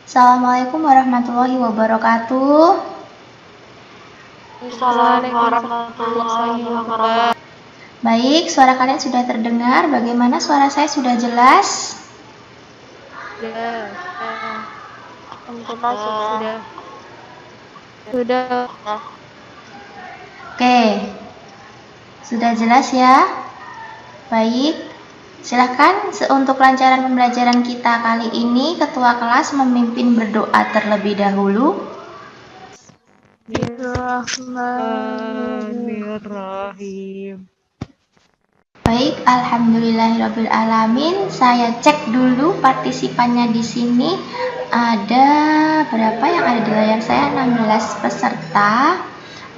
Assalamualaikum warahmatullahi wabarakatuh. Assalamualaikum warahmatullahi wabarakatuh. Baik, suara kalian sudah terdengar. Bagaimana suara saya sudah jelas? Sudah. Alhamdulillah sudah. Oke, sudah jelas ya? Baik, silakan untuk kelancaran pembelajaran kita kali ini, ketua kelas memimpin berdoa terlebih dahulu. Bismillahirrahmanirrahim. Baik, alhamdulillahirobbilalamin. Saya cek dulu partisipannya di sini. Ada berapa yang ada di layar saya? 16 peserta.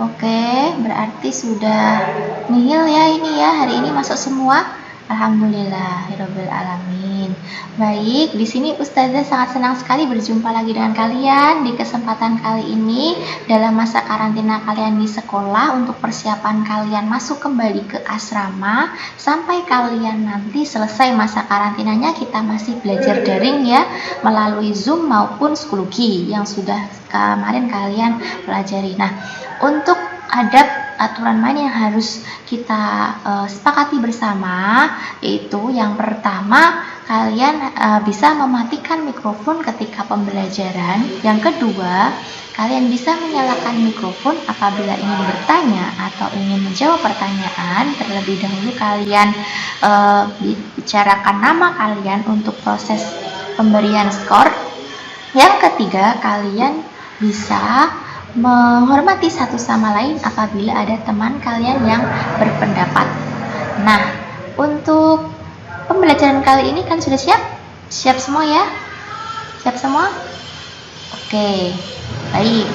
Oke, berarti sudah nihil ya ini ya. Hari ini masuk semua. Alhamdulillahirobbilalamin. Baik, di sini Ustazah sangat senang sekali berjumpa lagi dengan kalian di kesempatan kali ini dalam masa karantina kalian di sekolah untuk persiapan kalian masuk kembali ke asrama sampai kalian nanti selesai masa karantinanya. Kita masih belajar daring ya, melalui Zoom maupun Schoology yang sudah kemarin kalian pelajari. Nah, untuk adab aturan main yang harus kita sepakati bersama, yaitu yang pertama, kalian bisa mematikan mikrofon ketika pembelajaran. Yang kedua, kalian bisa menyalakan mikrofon apabila ingin bertanya atau ingin menjawab pertanyaan. Terlebih dahulu kalian bicarakan nama kalian untuk proses pemberian skor. Yang ketiga, kalian bisa menghormati satu sama lain apabila ada teman kalian yang berpendapat. Nah, untuk pembelajaran kali ini kan sudah siap? Siap semua ya? Siap semua? Oke, baik.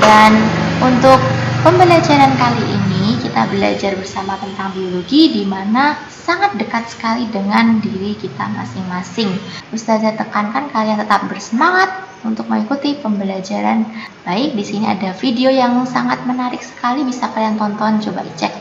Dan untuk pembelajaran kali ini kita belajar bersama tentang biologi, di mana sangat dekat sekali dengan diri kita masing-masing. Ustazah tekankan kalian tetap bersemangat untuk mengikuti pembelajaran. Baik, di sini ada video yang sangat menarik sekali, bisa kalian tonton, coba dicek.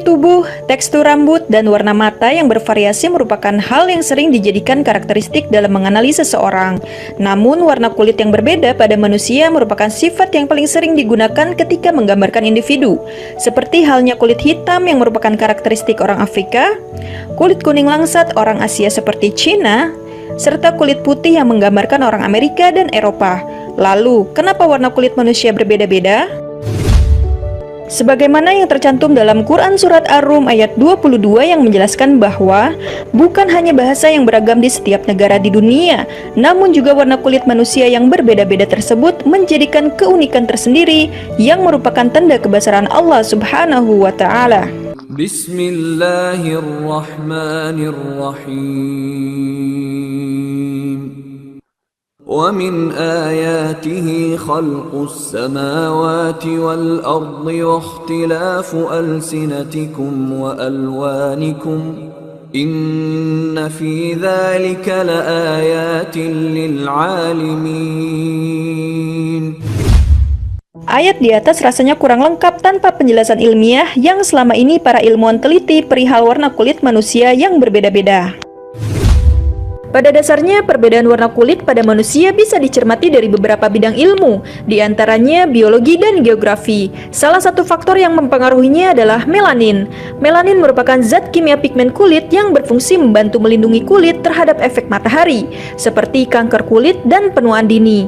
Tubuh, tekstur rambut, dan warna mata yang bervariasi merupakan hal yang sering dijadikan karakteristik dalam menganalisa seseorang. Namun, warna kulit yang berbeda pada manusia merupakan sifat yang paling sering digunakan ketika menggambarkan individu. Seperti halnya kulit hitam yang merupakan karakteristik orang Afrika, kulit kuning langsat orang Asia seperti Cina, serta kulit putih yang menggambarkan orang Amerika dan Eropa. Lalu, kenapa warna kulit manusia berbeda-beda? Sebagaimana yang tercantum dalam Quran Surat Ar-Rum ayat 22 yang menjelaskan bahwa bukan hanya bahasa yang beragam di setiap negara di dunia, namun juga warna kulit manusia yang berbeda-beda tersebut menjadikan keunikan tersendiri yang merupakan tanda kebesaran Allah Subhanahu wa Ta'ala. Bismillahirrahmanirrahim. وَمِنْ آيَاتِهِ خَلْقُ السَّمَاوَاتِ وَالْأَرْضِ وَاخْتِلَافُ أَلْسِنَتِكُمْ وَأَلْوَانِكُمْ إِنَّ فِي ذَلِكَ لَآيَاتٍ لِلْعَالِمِينَ. Ayat di atas rasanya kurang lengkap tanpa penjelasan ilmiah yang selama ini para ilmuwan teliti perihal warna kulit manusia yang berbeda-beda. Pada dasarnya, perbedaan warna kulit pada manusia bisa dicermati dari beberapa bidang ilmu, di antaranya biologi dan geografi. Salah satu faktor yang mempengaruhinya adalah melanin. Melanin merupakan zat kimia pigmen kulit yang berfungsi membantu melindungi kulit terhadap efek matahari, seperti kanker kulit dan penuaan dini.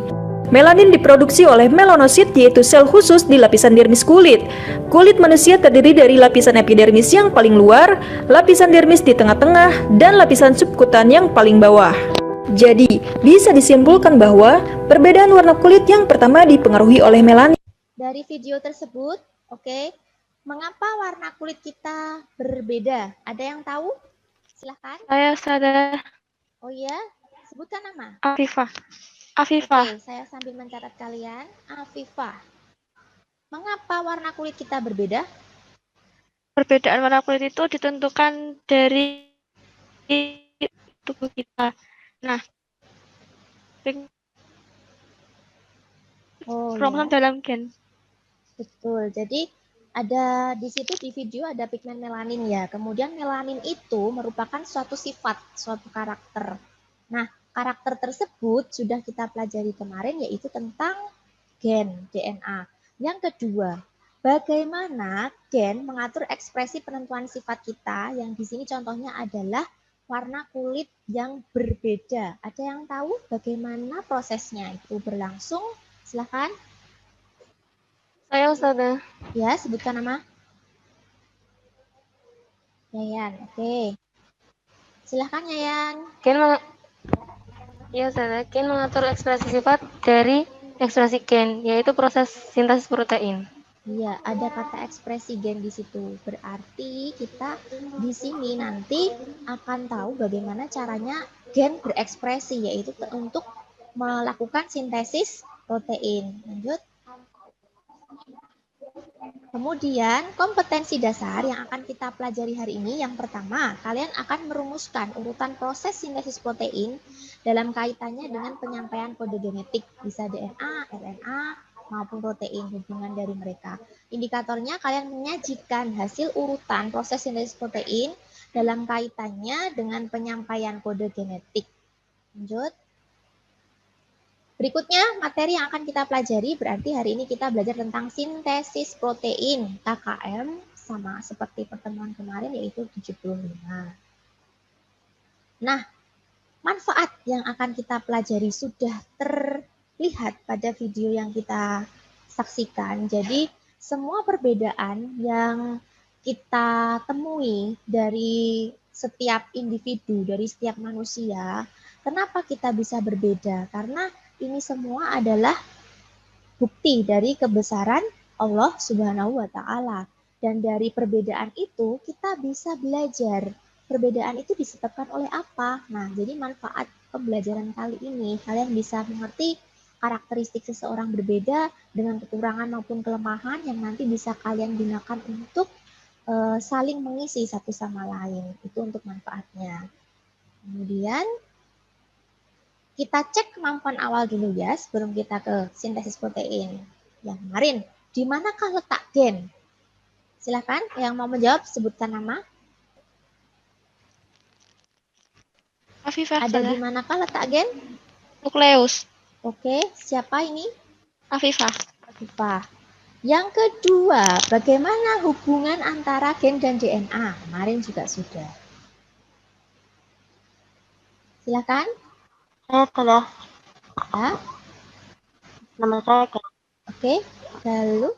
Melanin diproduksi oleh melanosit, yaitu sel khusus di lapisan dermis kulit. Kulit manusia terdiri dari lapisan epidermis yang paling luar, lapisan dermis di tengah-tengah, dan lapisan subkutan yang paling bawah. Jadi, bisa disimpulkan bahwa perbedaan warna kulit yang pertama dipengaruhi oleh melanin. Dari video tersebut, mengapa warna kulit kita berbeda? Ada yang tahu? Silahkan. Saya sadar. Oh ya, sebutkan nama. Afifah. Oke, saya sambil mencatat kalian. Afifah. Mengapa warna kulit kita berbeda? Perbedaan warna kulit itu ditentukan dari tubuh kita. Nah, kromosom dalam gen. Betul. Jadi ada di situ di video ada pigmen melanin ya. Kemudian melanin itu merupakan suatu sifat, suatu karakter. Nah, karakter tersebut sudah kita pelajari kemarin, yaitu tentang gen DNA. Yang kedua, bagaimana gen mengatur ekspresi penentuan sifat kita, yang di sini contohnya adalah warna kulit yang berbeda. Ada yang tahu bagaimana prosesnya itu berlangsung? Silahkan. Saya Ustazah. Ya, sebutkan nama. Yayan, oke. Silahkan Yayan. Gen mengatur ekspresi sifat dari ekspresi gen, yaitu proses sintesis protein. Iya, ada kata ekspresi gen di situ. Berarti kita di sini nanti akan tahu bagaimana caranya gen berekspresi, yaitu untuk melakukan sintesis protein. Lanjut. Kemudian, kompetensi dasar yang akan kita pelajari hari ini, yang pertama, kalian akan merumuskan urutan proses sintesis protein dalam kaitannya dengan penyampaian kode genetik, bisa DNA, RNA, maupun protein, hubungan dari mereka. Indikatornya, kalian menyajikan hasil urutan proses sintesis protein dalam kaitannya dengan penyampaian kode genetik. Lanjut. Berikutnya, materi yang akan kita pelajari, berarti hari ini kita belajar tentang sintesis protein, KKM, sama seperti pertemuan kemarin, yaitu 75. Nah, manfaat yang akan kita pelajari sudah terlihat pada video yang kita saksikan. Jadi, semua perbedaan yang kita temui dari setiap individu, dari setiap manusia, kenapa kita bisa berbeda? Karena ini semua adalah bukti dari kebesaran Allah Subhanahu wa Ta'ala. Dan dari perbedaan itu kita bisa belajar. Perbedaan itu disebabkan oleh apa? Nah, jadi manfaat pembelajaran kali ini, kalian bisa mengerti karakteristik seseorang berbeda dengan kekurangan maupun kelemahan yang nanti bisa kalian gunakan untuk saling mengisi satu sama lain. Itu untuk manfaatnya. Kemudian kita cek kemampuan awal dulu ya sebelum kita ke sintesis protein. Yang kemarin, di manakah letak gen? Silakan yang mau menjawab sebutkan nama. Afifah. Ada di manakah letak gen? Nukleus. Oke, siapa ini? Afifah. Afifah. Yang kedua, bagaimana hubungan antara gen dan DNA? Kemarin juga sudah. Silakan. Saya sudah. Ya. Nama saya Ken. Oke, lalu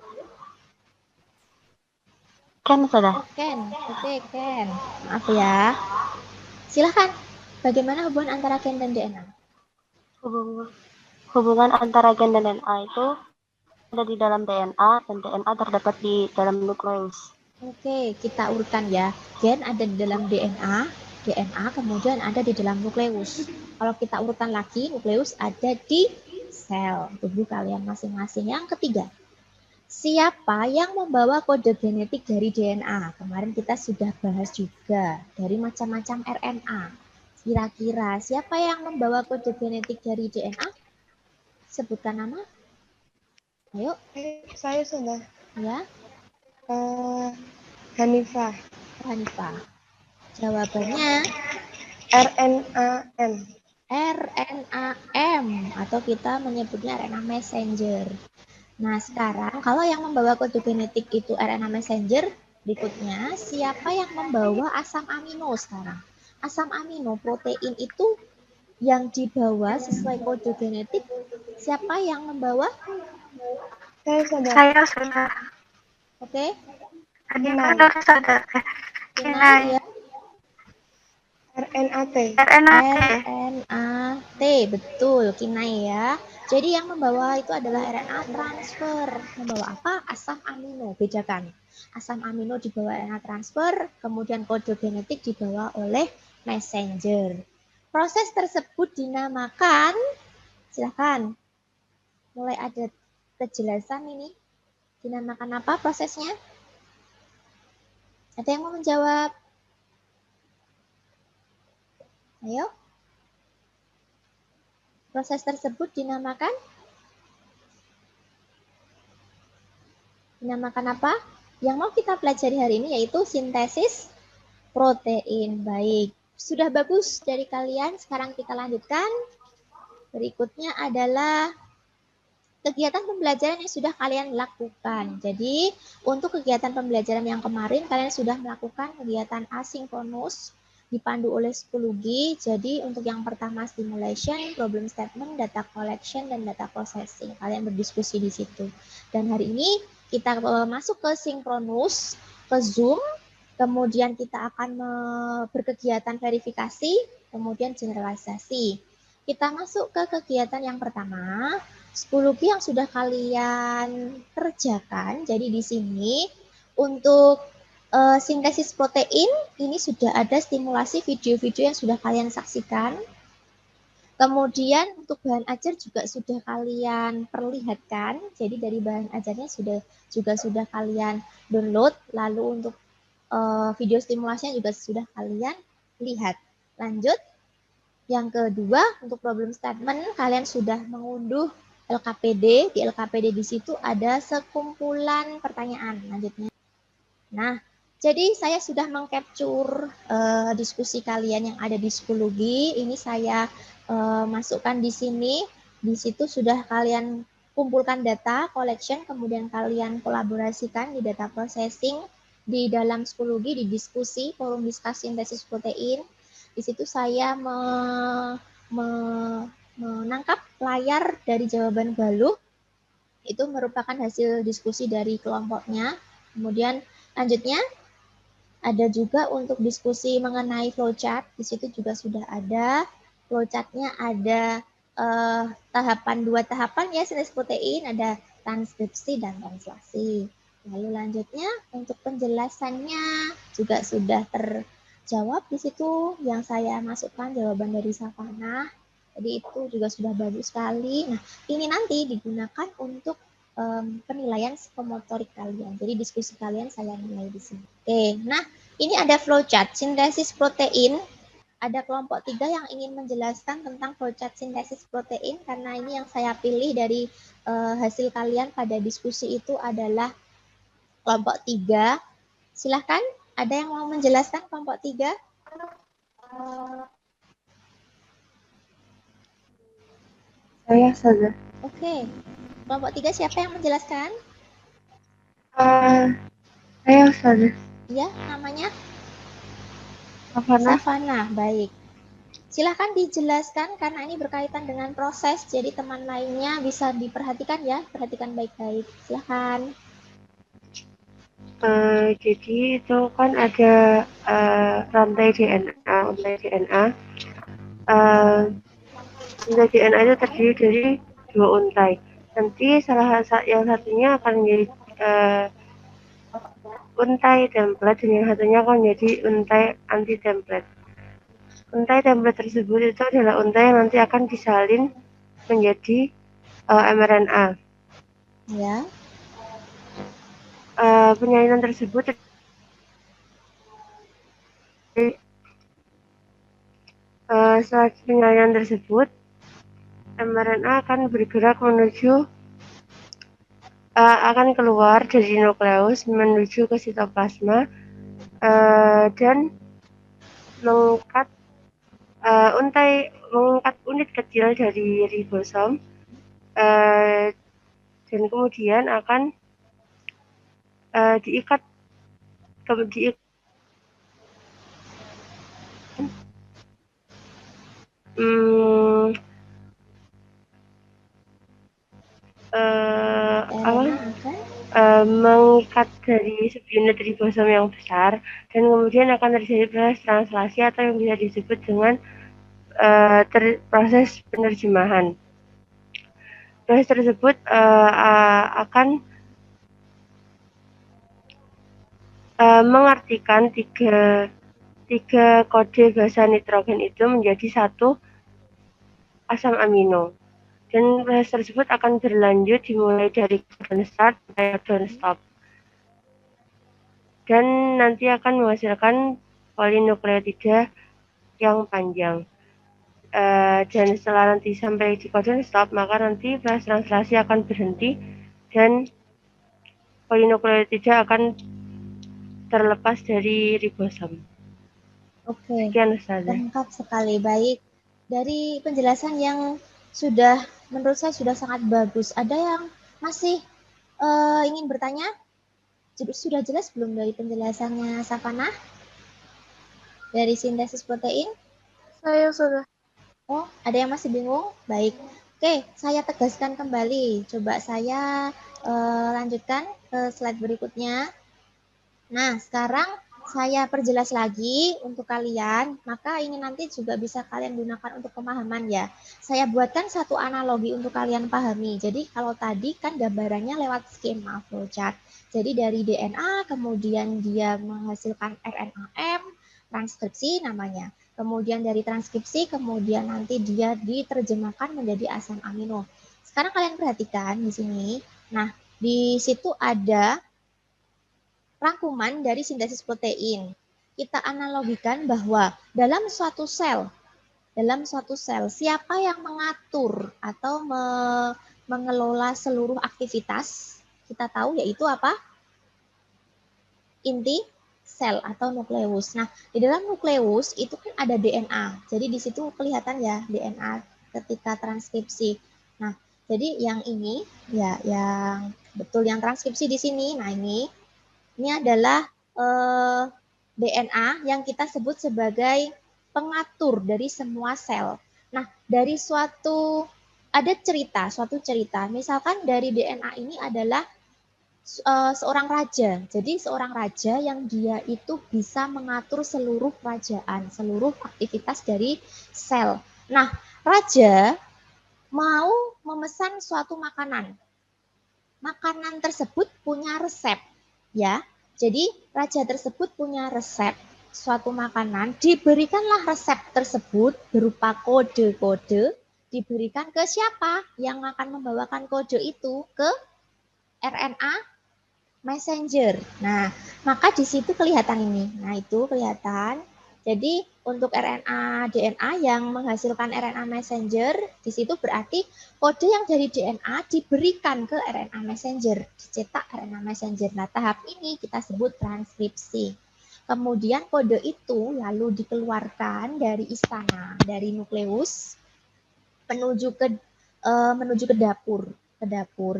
Ken sudah. Ken. Oke, Ken. Maaf ya. Silakan. Bagaimana hubungan antara gen dan DNA? Hubungan antara gen dan DNA itu ada di dalam DNA dan DNA terdapat di dalam nukleus. Oke, kita urutkan ya. Gen ada di dalam DNA, DNA kemudian ada di dalam nukleus. Kalau kita urutkan lagi, nukleus ada di sel tubuh kalian masing-masing. Yang ketiga, siapa yang membawa kode genetik dari DNA? Kemarin kita sudah bahas juga dari macam-macam RNA. Kira-kira siapa yang membawa kode genetik dari DNA? Sebutkan nama. Ayo. Saya sudah. Ya. Hanifah. Hanifah. Jawabannya RNAM. RNAM atau kita menyebutnya RNA messenger. Nah, sekarang kalau yang membawa kode genetik itu RNA messenger, berikutnya siapa yang membawa asam amino sekarang? Asam amino protein itu yang dibawa sesuai kode genetik, siapa yang membawa? Saya sudah. Oke. Kinai. Kinai ya. RNAT. RNAT, betul, kinai ya. Jadi yang membawa itu adalah RNA transfer. Membawa apa? Asam amino. Bedakan. Asam amino dibawa RNA transfer, kemudian kode genetik dibawa oleh messenger. Proses tersebut dinamakan, silakan. Mulai ada kejelasan ini. Dinamakan apa prosesnya? Ada yang mau menjawab? Ayo. Proses tersebut dinamakan apa? Yang mau kita pelajari hari ini yaitu sintesis protein. Baik. sudah bagus dari kalian. Sekarang kita lanjutkan. Berikutnya adalah kegiatan pembelajaran yang sudah kalian lakukan. Jadi, untuk kegiatan pembelajaran yang kemarin, kalian sudah melakukan kegiatan asinkronus dipandu oleh 10G. Jadi, untuk yang pertama stimulation, problem statement, data collection, dan data processing. Kalian berdiskusi di situ. Dan hari ini kita masuk ke sinkronus, ke Zoom, kemudian kita akan berkegiatan verifikasi, kemudian generalisasi. Kita masuk ke kegiatan yang pertama, 10G yang sudah kalian kerjakan. Jadi di sini untuk sintesis protein ini sudah ada stimulasi video-video yang sudah kalian saksikan. Kemudian untuk bahan ajar juga sudah kalian perlihatkan. Jadi dari bahan ajarnya sudah kalian download. Lalu untuk video stimulasinya juga sudah kalian lihat. Lanjut. Yang kedua, untuk problem statement, kalian sudah mengunduh LKPD. Di LKPD di situ ada sekumpulan pertanyaan. Lanjutnya. Nah, jadi saya sudah mengcapture diskusi kalian yang ada di 10G. Ini saya masukkan di sini. Di situ sudah kalian kumpulkan data, collection, kemudian kalian kolaborasikan di data processing di dalam 10G, di diskusi, forum diskusi sintesis protein. Di situ saya menangkap layar dari jawaban Galuh. Itu merupakan hasil diskusi dari kelompoknya. Kemudian lanjutnya ada juga untuk diskusi mengenai flowchart. Di situ juga sudah ada flowchartnya, ada dua tahapan ya, sintesis protein, ada transkripsi dan translasi. Lalu lanjutnya untuk penjelasannya juga sudah terjawab di situ yang saya masukkan jawaban dari Savana. Jadi itu juga sudah bagus sekali. Nah, ini nanti digunakan untuk penilaian psikomotorik kalian. Jadi diskusi kalian saya nilai di sini. Oke, nah ini ada flowchart sintesis protein. Ada kelompok 3 yang ingin menjelaskan tentang flowchart sintesis protein karena ini yang saya pilih dari hasil kalian pada diskusi itu adalah kelompok 3. Silahkan, ada yang mau menjelaskan kelompok 3? Saya saja. Oke, kelompok 3 siapa yang menjelaskan? Saya saja. Ya, namanya? Savana. Savana, baik. Silahkan dijelaskan karena ini berkaitan dengan proses, jadi teman lainnya bisa diperhatikan ya, perhatikan baik-baik. Silahkan. Jadi itu kan ada rantai DNA, rantai DNA itu terdiri dari 2 untai. Nanti yang satunya akan menjadi untai template dan yang satunya akan menjadi untai anti template. Untai template tersebut itu adalah untai yang nanti akan disalin menjadi mRNA. Ya. Penyalinan tersebut setelah penyalinan tersebut mRNA akan bergerak menuju akan keluar dari nukleus menuju ke sitoplasma dan mengangkat unit kecil dari ribosom dan kemudian akan diikat mengikat dari subunit ribosom yang besar dan kemudian akan terjadi proses translasi atau yang bisa disebut dengan proses penerjemahan. Proses tersebut akan mengartikan tiga kode basa nitrogen itu menjadi satu asam amino. Dan proses tersebut akan berlanjut dimulai dari codon start sampai codon stop. Dan nanti akan menghasilkan polinukleotida yang panjang. Dan setelah nanti sampai di codon stop, maka nanti proses translasi akan berhenti dan polinukleotida akan terlepas dari ribosom. Oke, Sekian Ustazah. lengkap sekali. Baik. Dari penjelasan yang sudah menurut saya sudah sangat bagus. Ada yang masih ingin bertanya? Sudah jelas belum dari penjelasannya Safana? Dari sintesis protein? Saya sudah. Oh, ada yang masih bingung? Baik. Oke, saya tegaskan kembali. Coba saya lanjutkan ke slide berikutnya. Nah, sekarang saya perjelas lagi untuk kalian, maka ini nanti juga bisa kalian gunakan untuk pemahaman ya. Saya buatkan satu analogi untuk kalian pahami. Jadi kalau tadi kan gambarannya lewat skema flowchart. Jadi dari DNA kemudian dia menghasilkan RNAM, transkripsi namanya. Kemudian dari transkripsi kemudian nanti dia diterjemahkan menjadi asam amino. Sekarang kalian perhatikan di sini. Nah, di situ ada rangkuman dari sintesis protein. Kita analogikan bahwa dalam suatu sel siapa yang mengatur atau mengelola seluruh aktivitas? Kita tahu yaitu apa? Inti sel atau nukleus. Nah, di dalam nukleus itu kan ada DNA. Jadi di situ kelihatan ya DNA ketika transkripsi. Nah, jadi yang ini ya yang betul yang transkripsi di sini. Nah, ini adalah DNA yang kita sebut sebagai pengatur dari semua sel. Nah, dari suatu cerita. Misalkan dari DNA ini adalah seorang raja. Jadi seorang raja yang dia itu bisa mengatur seluruh kerajaan, seluruh aktivitas dari sel. Nah, raja mau memesan suatu makanan. Makanan tersebut punya resep, ya. Jadi raja tersebut punya resep suatu makanan, diberikanlah resep tersebut berupa kode-kode, diberikan ke siapa yang akan membawakan kode itu ke RNA messenger. Nah, maka di situ kelihatan ini. Nah, itu kelihatan. Jadi untuk RNA DNA yang menghasilkan RNA messenger, di situ berarti kode yang dari DNA diberikan ke RNA messenger, dicetak RNA messenger. Nah, tahap ini kita sebut transkripsi. Kemudian kode itu lalu dikeluarkan dari istana, dari nukleus menuju ke dapur.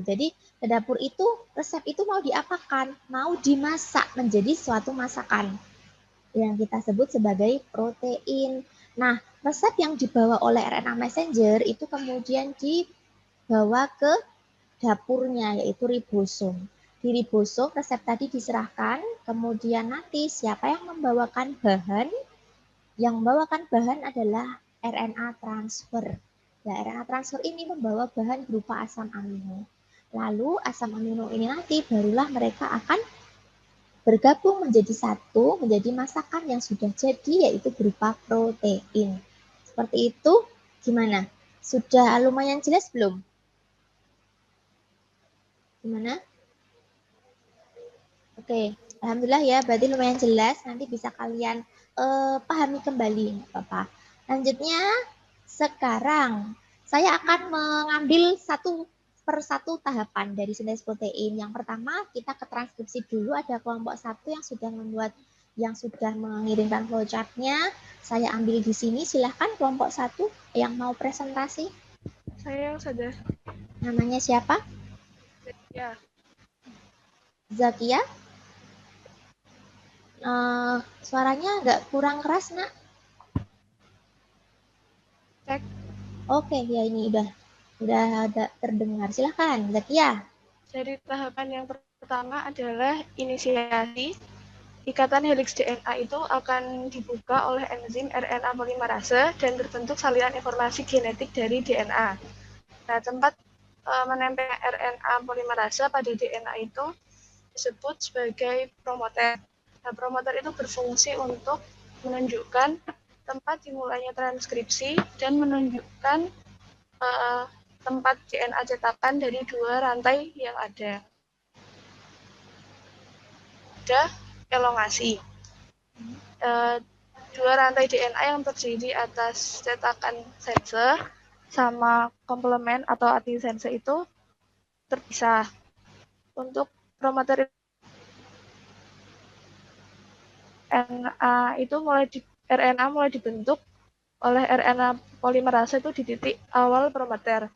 Jadi ke dapur itu resep itu mau diapakan? Mau dimasak menjadi suatu masakan yang kita sebut sebagai protein. Nah, resep yang dibawa oleh RNA messenger itu kemudian dibawa ke dapurnya yaitu ribosom. Di ribosom resep tadi diserahkan, kemudian nanti siapa yang membawakan bahan? Yang membawakan bahan adalah RNA transfer. Nah, RNA transfer ini membawa bahan berupa asam amino. Lalu asam amino ini nanti barulah mereka akan bergabung menjadi satu, menjadi masakan yang sudah jadi yaitu berupa protein. Seperti itu, gimana? Sudah lumayan jelas belum? Gimana? Oke, alhamdulillah ya, berarti lumayan jelas. Nanti bisa kalian pahami kembali, Bapak. Lanjutnya, sekarang saya akan mengambil satu per satu tahapan dari sintesis protein. Yang pertama, kita ke transkripsi dulu. Ada kelompok satu yang sudah mengirimkan flowchart-nya. Saya ambil di sini. Silahkan kelompok satu yang mau presentasi. Saya sudah. Namanya siapa? Ya. Zakia. Suaranya agak kurang keras, Nak. Cek. Oke, ya ini udah ada terdengar. Silahkan, Zakia. Jadi tahapan yang pertama adalah inisiasi. Ikatan heliks DNA itu akan dibuka oleh enzim RNA polimerase dan terbentuk salinan informasi genetik dari DNA. Nah, tempat menempel RNA polimerase pada DNA itu disebut sebagai promoter. Nah, promoter itu berfungsi untuk menunjukkan tempat dimulainya transkripsi dan menunjukkan tempat DNA cetakan dari dua rantai yang ada. Ada elongasi. Dua rantai DNA yang terdiri atas cetakan sense sama komplemen atau antisense itu terpisah. Untuk promoter RNA itu mulai RNA mulai dibentuk oleh RNA polimerase itu di titik awal promoter,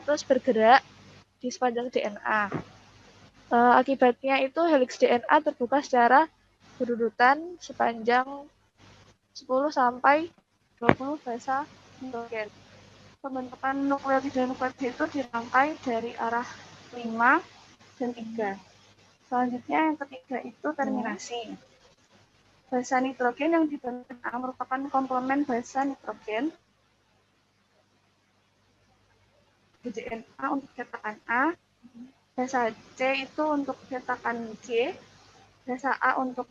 terus bergerak di sepanjang DNA. Akibatnya itu helix DNA terbuka secara berurutan sepanjang 10 sampai 20 basa nitrogen. Pembentukan nukleotida itu dirangkai dari arah 5 dan 3. Selanjutnya yang ketiga itu terminasi. Basa nitrogen yang dibentuk merupakan komplemen basa nitrogen di DNA untuk cetakan A, basa C itu untuk cetakan G, basa A untuk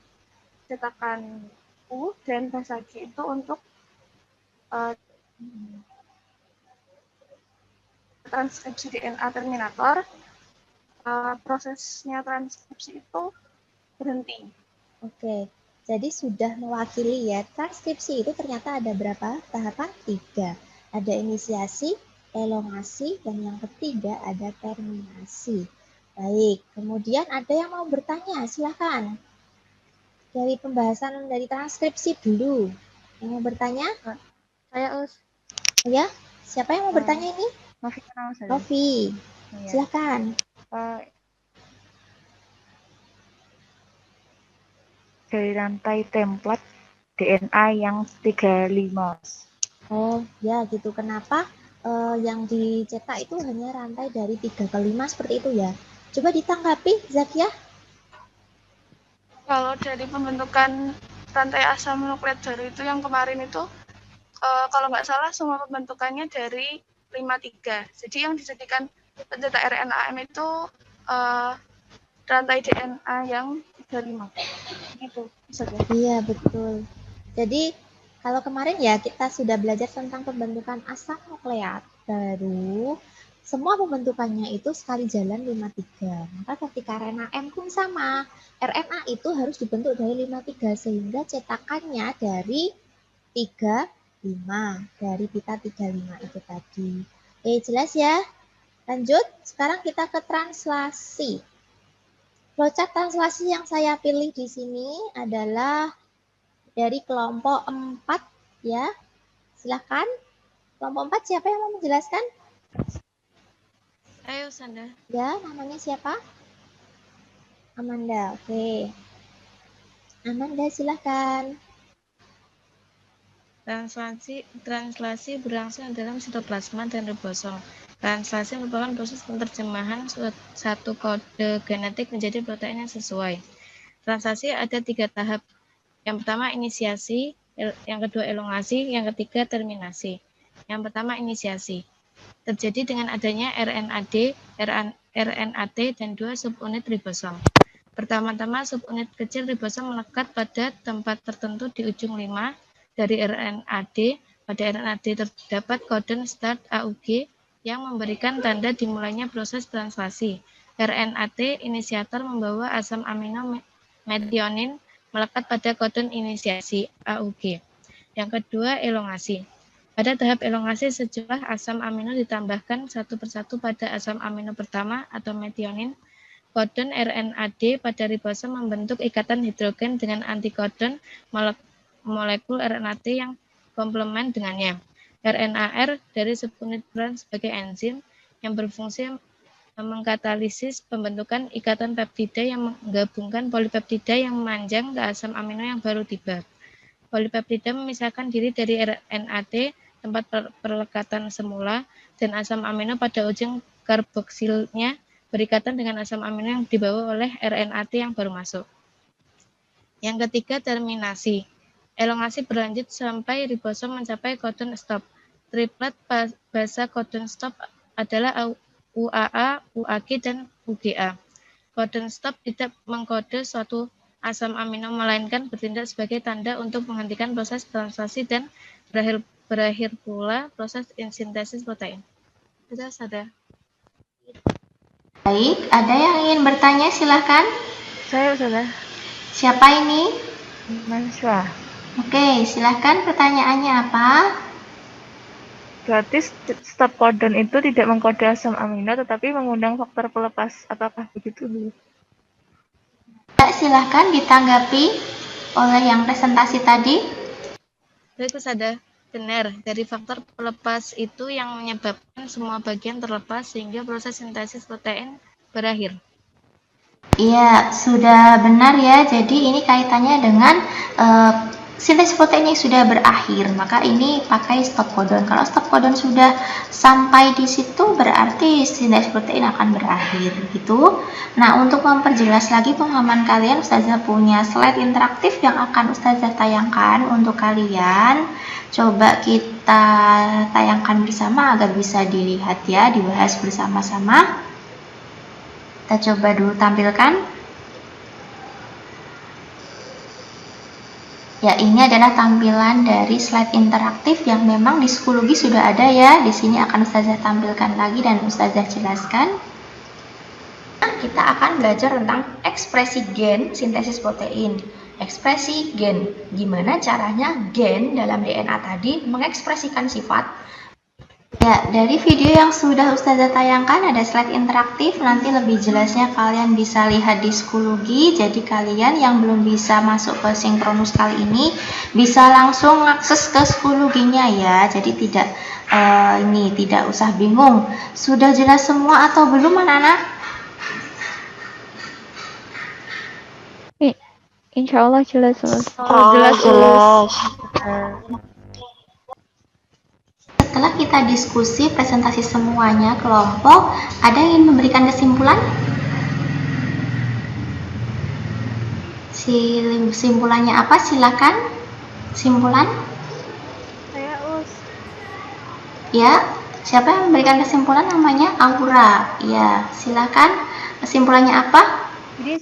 cetakan U, dan basa G itu untuk transkripsi DNA terminator. Prosesnya transkripsi itu berhenti. Oke, jadi sudah mewakili ya, transkripsi itu ternyata ada berapa tahapan? 3. Ada inisiasi, elongasi, dan yang ketiga ada terminasi. Baik, kemudian ada yang mau bertanya, silakan. Dari pembahasan dari transkripsi dulu. Yang mau bertanya? Saya Ya, siapa yang mau bertanya ini? Novi kenal saya. Novi, Iya. silakan. Dari rantai template DNA yang 35. Oh, ya gitu. Kenapa yang dicetak itu hanya rantai dari 3 ke 5 seperti itu ya? Coba ditanggapi, Zakia. Kalau dari pembentukan rantai asam nukleat baru itu yang kemarin itu, kalau nggak salah semua pembentukannya dari 53. Jadi yang dijadikan pencetak RNAM itu rantai DNA yang 35. Gitu, Iya, betul. Jadi, kalau kemarin ya kita sudah belajar tentang pembentukan asam nukleat baru. Semua pembentukannya itu sekali jalan 53. Maka ketika RNA-M pun sama. RNA itu harus dibentuk dari 53 sehingga cetakannya dari 35. Dari pita 35 itu tadi. Jelas ya? Lanjut, sekarang kita ke translasi. Flowchart translasi yang saya pilih di sini adalah dari kelompok 4 ya. Silahkan. Kelompok 4 siapa yang mau menjelaskan? Ayo, Sanda. Ya, namanya siapa? Amanda, oke. Amanda, silahkan. Translasi berlangsung dalam sitoplasma dan ribosom. Translasi merupakan proses penerjemahan satu kode genetik menjadi protein yang sesuai. Translasi ada 3 tahap. Yang pertama inisiasi, yang kedua elongasi, yang ketiga terminasi. Yang pertama inisiasi. Terjadi dengan adanya RNAD, RNAT, dan 2 subunit ribosom. Pertama-tama subunit kecil ribosom melekat pada tempat tertentu di ujung 5 dari RNAD. Pada RNAD terdapat codon start AUG yang memberikan tanda dimulainya proses translasi. RNAT inisiator membawa asam amino metionin melekat pada codon inisiasi AUG. Yang kedua elongasi. Pada tahap elongasi sejumlah asam amino ditambahkan satu persatu pada asam amino pertama atau metionin. Codon RNAD pada ribosom membentuk ikatan hidrogen dengan antikodon molekul RNAT yang komplement dengannya. RNAR dari subunit peran sebagai enzim yang berfungsi mengkatalisis pembentukan ikatan peptida yang menggabungkan polipeptida yang memanjang ke asam amino yang baru tiba. Polipeptida memisahkan diri dari RNAT tempat perlekatan semula dan asam amino pada ujung karboksilnya berikatan dengan asam amino yang dibawa oleh RNAT yang baru masuk. Yang ketiga terminasi. Elongasi berlanjut sampai ribosom mencapai codon stop. Triplet basa codon stop adalah UAA, UAG, dan UGA. Codon stop tidak mengkode suatu asam amino melainkan bertindak sebagai tanda untuk menghentikan proses translasi dan berakhir pula proses sintesis protein. Itu saja. Baik, ada yang ingin bertanya silahkan. Saya sudah. Siapa ini? Manswa. Oke, silahkan pertanyaannya apa? Berarti stop codon itu tidak mengkode asam amino tetapi mengundang faktor pelepas. Apakah begitu, Bu? Ya, silahkan ditanggapi oleh yang presentasi tadi. Baik Ustazah, benar. Dari faktor pelepas itu yang menyebabkan semua bagian terlepas sehingga proses sintesis protein berakhir. Iya, sudah benar ya. Jadi ini kaitannya dengan sintesis protein yang sudah berakhir, maka ini pakai stop codon. Kalau stop codon sudah sampai di situ berarti sintesis protein akan berakhir gitu. Nah, untuk memperjelas lagi pemahaman kalian, Ustazah punya slide interaktif yang akan Ustazah tayangkan untuk kalian. Coba kita tayangkan bersama agar bisa dilihat ya, dibahas bersama-sama. Kita coba dulu tampilkan. Ya, ini adalah tampilan dari slide interaktif yang memang di psikologi sudah ada ya. Di sini akan Ustazah tampilkan lagi dan Ustazah jelaskan. Nah, kita akan belajar tentang ekspresi gen sintesis protein. Ekspresi gen, gimana caranya gen dalam DNA tadi mengekspresikan sifat. Ya, dari video yang sudah Ustazah tayangkan ada slide interaktif, nanti lebih jelasnya kalian bisa lihat di psikologi. Jadi kalian yang belum bisa masuk ke sinkronus kali ini bisa langsung akses ke psikologinya ya. Jadi tidak tidak usah bingung. Sudah jelas semua atau belum anak-anak? Insya Allah jelas. Jelas. Setelah kita diskusi presentasi semuanya kelompok, ada yang ingin memberikan kesimpulan? Simpulannya apa? Silakan. Simpulan? Saya Us. Ya, siapa yang memberikan kesimpulan? Namanya Aura. Ya, silakan. Kesimpulannya apa? Jadi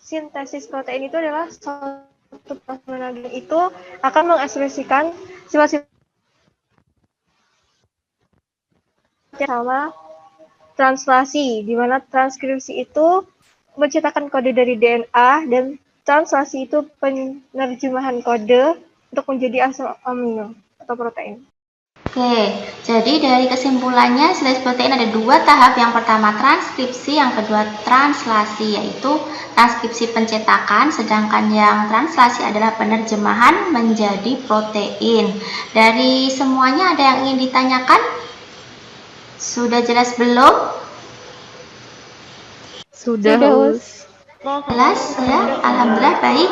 sintesis protein itu adalah suatu proses gen itu akan mengekspresikan sifat-sifat sama translasi, di mana transkripsi itu menciptakan kode dari DNA dan translasi itu penerjemahan kode untuk menjadi asam amino atau protein. Oke, jadi dari kesimpulannya sintesis protein ada dua tahap. Yang pertama transkripsi, yang kedua translasi, yaitu transkripsi pencetakan, sedangkan yang translasi adalah penerjemahan menjadi protein. Dari semuanya ada yang ingin ditanyakan? Sudah jelas belum? Sudah. Jelas ya, alhamdulillah baik.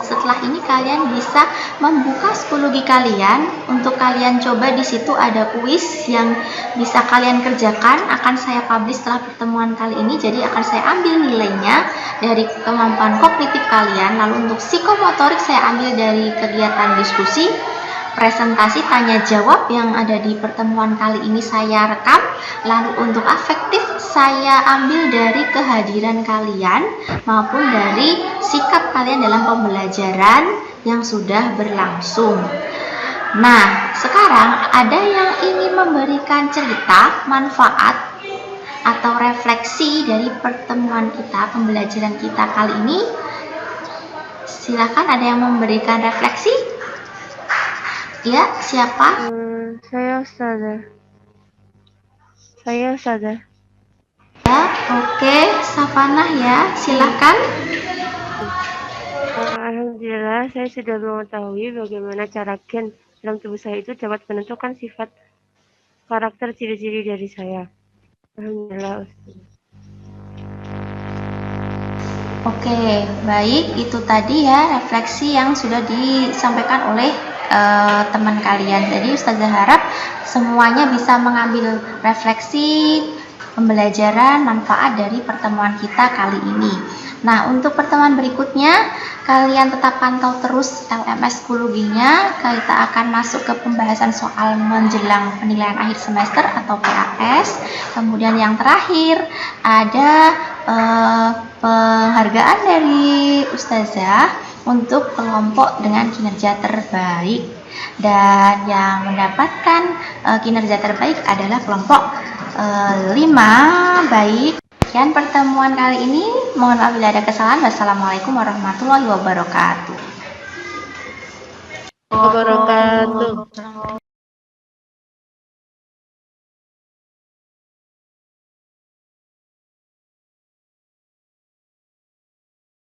Setelah ini kalian bisa membuka psikologi kalian. Untuk kalian coba di situ ada kuis yang bisa kalian kerjakan. Akan saya publish setelah pertemuan kali ini. Jadi akan saya ambil nilainya dari kemampuan kognitif kalian. Lalu untuk psikomotorik saya ambil dari kegiatan diskusi. Presentasi tanya jawab yang ada di pertemuan kali ini saya rekam. Lalu untuk afektif saya ambil dari kehadiran kalian maupun dari sikap kalian dalam pembelajaran yang sudah berlangsung. Nah, sekarang ada yang ingin memberikan cerita, manfaat atau refleksi dari pertemuan kita, pembelajaran kita kali ini. Silakan, ada yang memberikan refleksi? Ya, siapa? Saya Ustazah. Ya, oke, Safanah ya, silakan. Alhamdulillah, saya sudah mengetahui bagaimana cara gen dalam tubuh saya itu dapat menentukan sifat karakter ciri-ciri dari saya. Alhamdulillah, Ustazah. Oke, baik, itu tadi ya refleksi yang sudah disampaikan oleh teman kalian. Jadi Ustazah harap semuanya bisa mengambil refleksi, pembelajaran, manfaat dari pertemuan kita kali ini. Nah, untuk pertemuan berikutnya kalian tetap pantau terus LMS psikologinya. Kita akan masuk ke pembahasan soal menjelang penilaian akhir semester atau PAS. Kemudian yang terakhir ada penghargaan dari Ustazah untuk kelompok dengan kinerja terbaik, dan yang mendapatkan kinerja terbaik adalah kelompok 5. Baik, sekian pertemuan kali ini. Mohon maaf bila ada kesalahan. Wassalamualaikum warahmatullahi wabarakatuh.